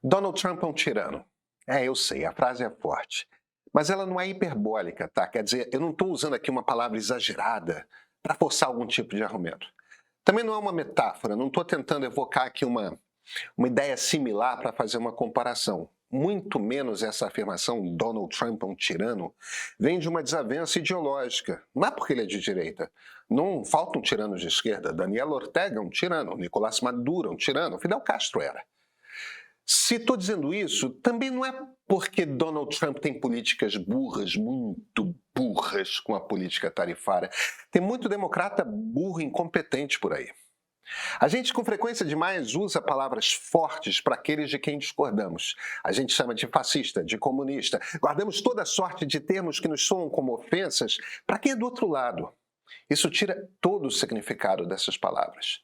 Donald Trump é um tirano. É, eu sei, a frase é forte. Mas ela não é hiperbólica, tá? Quer dizer, eu não estou usando aqui uma palavra exagerada para forçar algum tipo de argumento. Também não é uma metáfora, não estou tentando evocar aqui uma ideia similar para fazer uma comparação. Muito menos essa afirmação, Donald Trump é um tirano, vem de uma desavença ideológica. Não é porque ele é de direita. Não faltam tiranos de esquerda. Daniel Ortega é um tirano, Nicolás Maduro é um tirano, Fidel Castro era. Se estou dizendo isso, também não é porque Donald Trump tem políticas burras, muito burras com a política tarifária. Tem muito democrata burro e incompetente por aí. A gente, com frequência demais, usa palavras fortes para aqueles de quem discordamos. A gente chama de fascista, de comunista. Guardamos toda sorte de termos que nos soam como ofensas para quem é do outro lado. Isso tira todo o significado dessas palavras.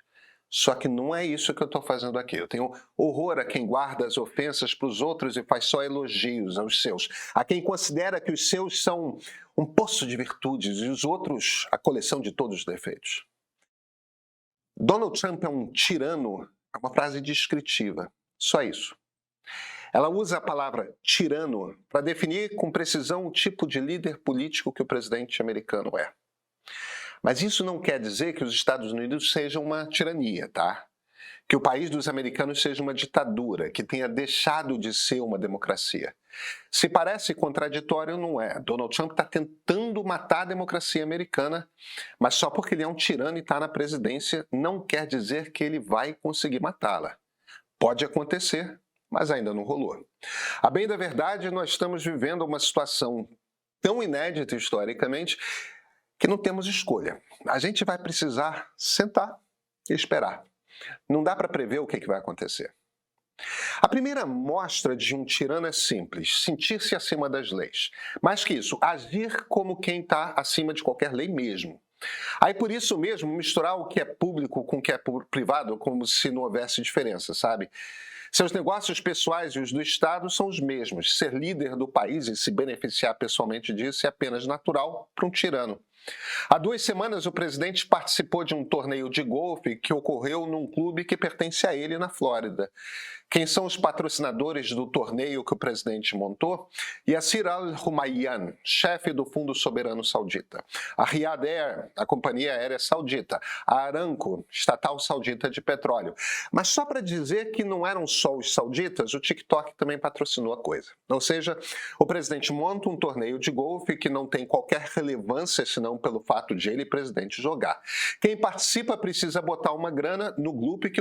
Só que não é isso que eu estou fazendo aqui. Eu tenho horror a quem guarda as ofensas para os outros e faz só elogios aos seus. A quem considera que os seus são um poço de virtudes e os outros a coleção de todos os defeitos. Donald Trump é um tirano, é uma frase descritiva. Só isso. Ela usa a palavra tirano para definir com precisão o tipo de líder político que o presidente americano é. Mas isso não quer dizer que os Estados Unidos sejam uma tirania, tá? Que o país dos americanos seja uma ditadura, que tenha deixado de ser uma democracia. Se parece contraditório, não é. Donald Trump está tentando matar a democracia americana, mas só porque ele é um tirano e está na presidência, não quer dizer que ele vai conseguir matá-la. Pode acontecer, mas ainda não rolou. A bem da verdade, nós estamos vivendo uma situação tão inédita historicamente que não temos escolha. A gente vai precisar sentar e esperar. Não dá para prever o que vai acontecer. A primeira mostra de um tirano é simples, sentir-se acima das leis. Mais que isso, agir como quem está acima de qualquer lei mesmo. Aí por isso mesmo, misturar o que é público com o que é privado como se não houvesse diferença, sabe? Seus negócios pessoais e os do Estado são os mesmos. Ser líder do país e se beneficiar pessoalmente disso é apenas natural para um tirano. Há 2 semanas, o presidente participou de um torneio de golfe que ocorreu num clube que pertence a ele na Flórida. Quem são os patrocinadores do torneio que o presidente montou? Yassir Al-Rumayyan, chefe do Fundo Soberano Saudita. A Riyadh Air, a companhia aérea saudita. A Aramco, estatal saudita de petróleo. Mas só para dizer que não eram só os sauditas, o TikTok também patrocinou a coisa. Ou seja, o presidente monta um torneio de golfe que não tem qualquer relevância senão pelo fato de ele, presidente, jogar. Quem participa precisa botar uma grana no clube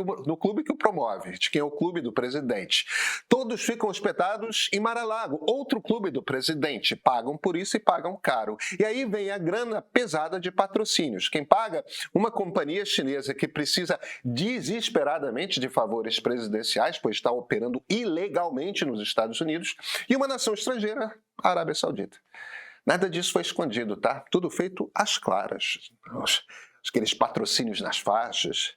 que o promove, de quem é o clube do presidente. Todos ficam hospedados em Mar-a-Lago, outro clube do presidente. Pagam por isso e pagam caro. E aí vem a grana pesada de patrocínios. Quem paga? Uma companhia chinesa que precisa desesperadamente de favores presidenciais, pois está operando ilegalmente nos Estados Unidos, e uma nação estrangeira, a Arábia Saudita. Nada disso foi escondido, tá? Tudo feito às claras. Aqueles patrocínios nas faixas.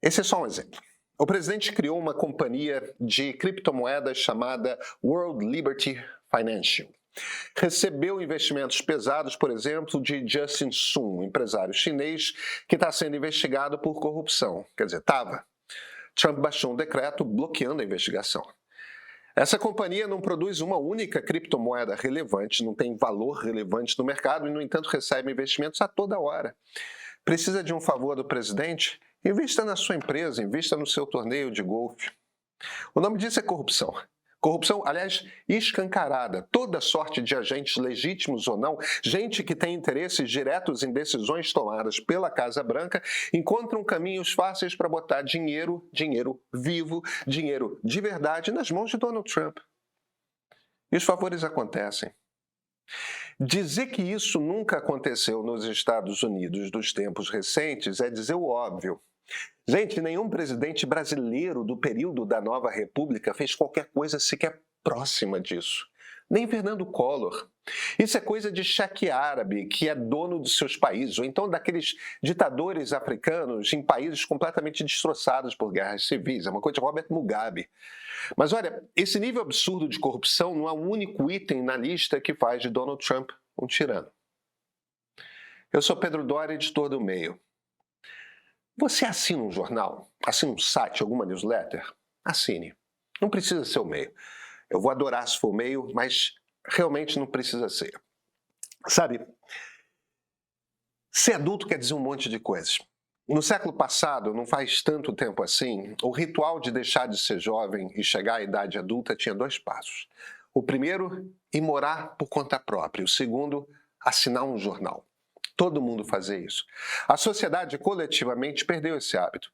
Esse é só um exemplo. O presidente criou uma companhia de criptomoedas chamada World Liberty Financial. Recebeu investimentos pesados, por exemplo, de Justin Sun, um empresário chinês que está sendo investigado por corrupção. Quer dizer, estava. Trump baixou um decreto bloqueando a investigação. Essa companhia não produz uma única criptomoeda relevante, não tem valor relevante no mercado e, no entanto, recebe investimentos a toda hora. Precisa de um favor do presidente? Invista na sua empresa, invista no seu torneio de golfe. O nome disso é corrupção. Corrupção, aliás, escancarada. Toda sorte de agentes legítimos ou não, gente que tem interesses diretos em decisões tomadas pela Casa Branca, encontram caminhos fáceis para botar dinheiro vivo, dinheiro de verdade nas mãos de Donald Trump. E os favores acontecem. Dizer que isso nunca aconteceu nos Estados Unidos dos tempos recentes é dizer o óbvio. Gente, nenhum presidente brasileiro do período da Nova República fez qualquer coisa sequer próxima disso. Nem Fernando Collor. Isso é coisa de cheque árabe, que é dono dos seus países, ou então daqueles ditadores africanos em países completamente destroçados por guerras civis. É uma coisa de Robert Mugabe. Mas olha, esse nível absurdo de corrupção não é o único item na lista que faz de Donald Trump um tirano. Eu sou Pedro Doria, editor do Meio. Você assina um jornal? Assina um site, alguma newsletter? Assine. Não precisa ser o meio. Eu vou adorar se for o meio, mas realmente não precisa ser. Sabe, ser adulto quer dizer um monte de coisas. No século passado, não faz tanto tempo assim, o ritual de deixar de ser jovem e chegar à idade adulta tinha 2 passos. O primeiro, ir morar por conta própria. O segundo, assinar um jornal. Todo mundo fazia isso. A sociedade coletivamente perdeu esse hábito.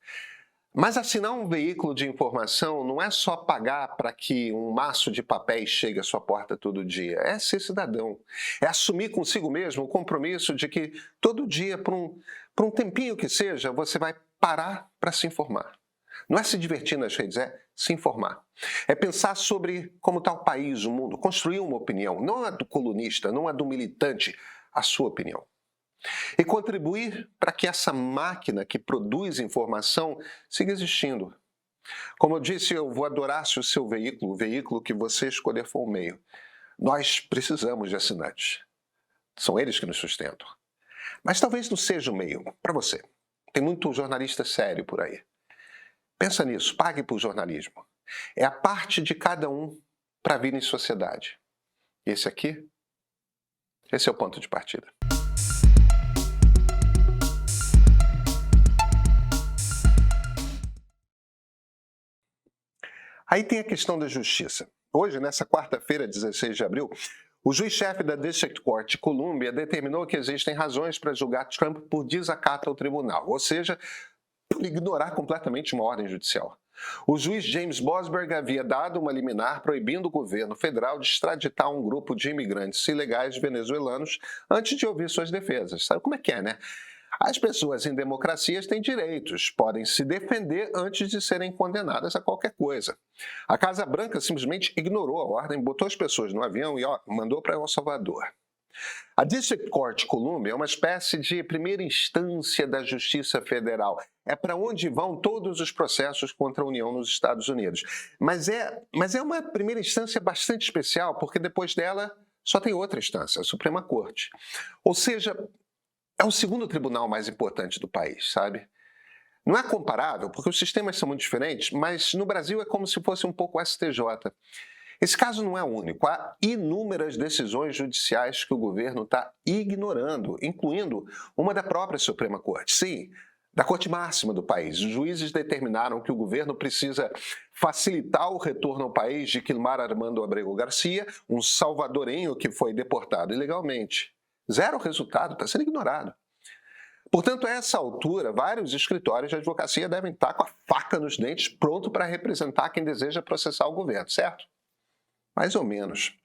Mas assinar um veículo de informação não é só pagar para que um maço de papéis chegue à sua porta todo dia. É ser cidadão. É assumir consigo mesmo o compromisso de que todo dia, por um tempinho que seja, você vai parar para se informar. Não é se divertir nas redes, é se informar. É pensar sobre como está o país, o mundo, construir uma opinião. Não a do colunista, não a do militante, a sua opinião. E contribuir para que essa máquina que produz informação siga existindo. Como eu disse, eu vou adorar se o seu veículo, o veículo que você escolher for o meio. Nós precisamos de assinantes. São eles que nos sustentam. Mas talvez não seja o meio para você. Tem muito jornalista sério por aí. Pensa nisso, pague por jornalismo. É a parte de cada um para vir em sociedade. Esse é o ponto de partida. Aí tem a questão da justiça. Hoje, nessa quarta-feira, 16 de abril, o juiz-chefe da District Court de Colômbia determinou que existem razões para julgar Trump por desacato ao tribunal, ou seja, por ignorar completamente uma ordem judicial. O juiz James Boasberg havia dado uma liminar proibindo o governo federal de extraditar um grupo de imigrantes ilegais venezuelanos antes de ouvir suas defesas. Sabe como é que é, né? As pessoas em democracias têm direitos, podem se defender antes de serem condenadas a qualquer coisa. A Casa Branca simplesmente ignorou a ordem, botou as pessoas no avião e mandou para El Salvador. A District Court de Colômbia é uma espécie de primeira instância da Justiça Federal. É para onde vão todos os processos contra a União nos Estados Unidos. Mas é uma primeira instância bastante especial, porque depois dela só tem outra instância, a Suprema Corte. Ou seja, é o segundo tribunal mais importante do país, sabe? Não é comparável, porque os sistemas são muito diferentes, mas no Brasil é como se fosse um pouco o STJ. Esse caso não é único. Há inúmeras decisões judiciais que o governo está ignorando, incluindo uma da própria Suprema Corte. Sim, da Corte Máxima do país. Os juízes determinaram que o governo precisa facilitar o retorno ao país de Quilmar Armando Abrego Garcia, um salvadorenho que foi deportado ilegalmente. Zero resultado, está sendo ignorado. Portanto, a essa altura, vários escritórios de advocacia devem estar com a faca nos dentes, pronto para representar quem deseja processar o governo, certo? Mais ou menos.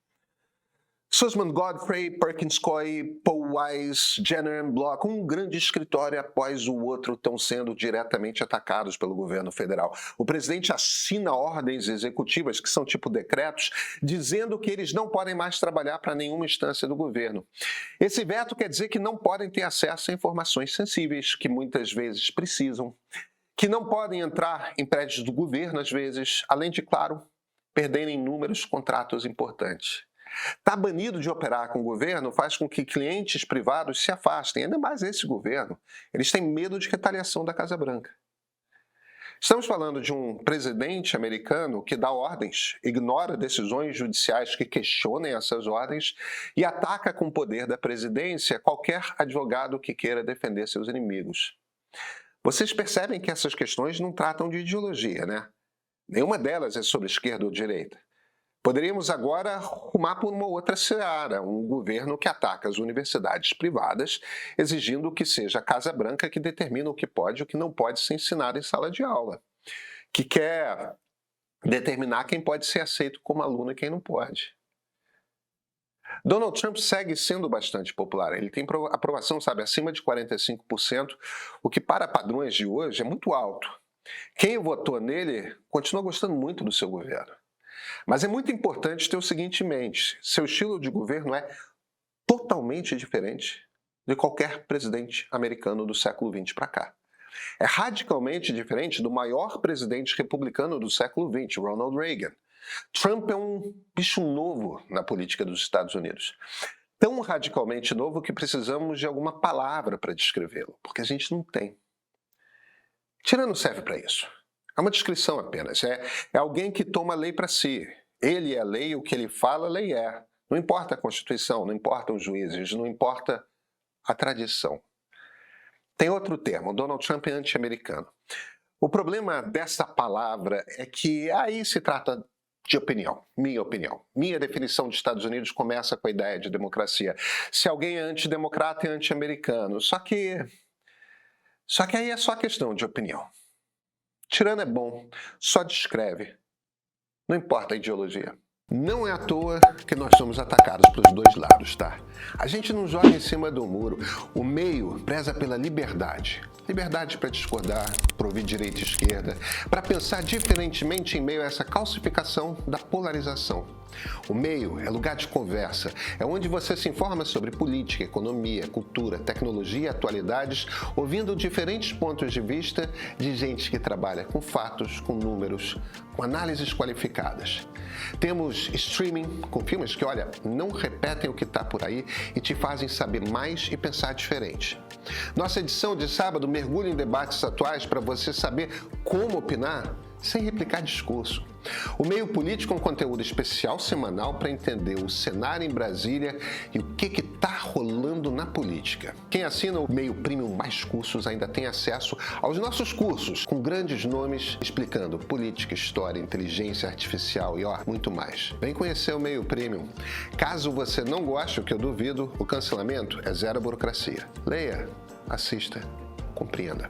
Sussman Godfrey, Perkins Coie, Paul Weiss, Jenner Block, um grande escritório após o outro estão sendo diretamente atacados pelo governo federal. O presidente assina ordens executivas, que são tipo decretos, dizendo que eles não podem mais trabalhar para nenhuma instância do governo. Esse veto quer dizer que não podem ter acesso a informações sensíveis, que muitas vezes precisam, que não podem entrar em prédios do governo às vezes, além de, claro, perderem inúmeros contratos importantes. Estar banido de operar com o governo faz com que clientes privados se afastem, ainda mais esse governo. Eles têm medo de retaliação da Casa Branca. Estamos falando de um presidente americano que dá ordens, ignora decisões judiciais que questionem essas ordens e ataca com o poder da presidência qualquer advogado que queira defender seus inimigos. Vocês percebem que essas questões não tratam de ideologia, né? Nenhuma delas é sobre esquerda ou direita. Poderíamos agora rumar por uma outra seara, um governo que ataca as universidades privadas, exigindo que seja a Casa Branca que determina o que pode e o que não pode ser ensinado em sala de aula, que quer determinar quem pode ser aceito como aluno e quem não pode. Donald Trump segue sendo bastante popular. Ele tem aprovação, sabe, acima de 45%, o que para padrões de hoje é muito alto. Quem votou nele continua gostando muito do seu governo. Mas é muito importante ter o seguinte em mente: seu estilo de governo é totalmente diferente de qualquer presidente americano do século XX para cá. É radicalmente diferente do maior presidente republicano do século XX, Ronald Reagan. Trump é um bicho novo na política dos Estados Unidos. Tão radicalmente novo que precisamos de alguma palavra para descrevê-lo, porque a gente não tem. Tirano serve para isso. É uma descrição apenas. É alguém que toma a lei para si. Ele é a lei, o que ele fala, a lei é. Não importa a Constituição, não importam os juízes, não importa a tradição. Tem outro termo, Donald Trump é anti-americano. O problema dessa palavra é que aí se trata de opinião, minha opinião. Minha definição de Estados Unidos começa com a ideia de democracia. Se alguém é antidemocrata, é anti-americano. Só que aí é só questão de opinião. Tirano é bom, só descreve. Não importa a ideologia. Não é à toa que nós somos atacados pelos dois lados, tá? A gente não joga em cima do muro. O meio preza pela liberdade. Liberdade para discordar, para ouvir direita e esquerda, para pensar diferentemente em meio a essa calcificação da polarização. O meio é lugar de conversa, é onde você se informa sobre política, economia, cultura, tecnologia e atualidades, ouvindo diferentes pontos de vista de gente que trabalha com fatos, com números, com análises qualificadas. Temos streaming com filmes que, olha, não repetem o que está por aí e te fazem saber mais e pensar diferente. Nossa edição de sábado mergulha em debates atuais para você saber como opinar sem replicar discurso. O Meio Político é um conteúdo especial semanal para entender o cenário em Brasília e o que está rolando na política. Quem assina o Meio Premium Mais Cursos ainda tem acesso aos nossos cursos, com grandes nomes explicando política, história, inteligência artificial e muito mais. Vem conhecer o Meio Premium. Caso você não goste, o que eu duvido, o cancelamento é zero burocracia. Leia, assista, compreenda.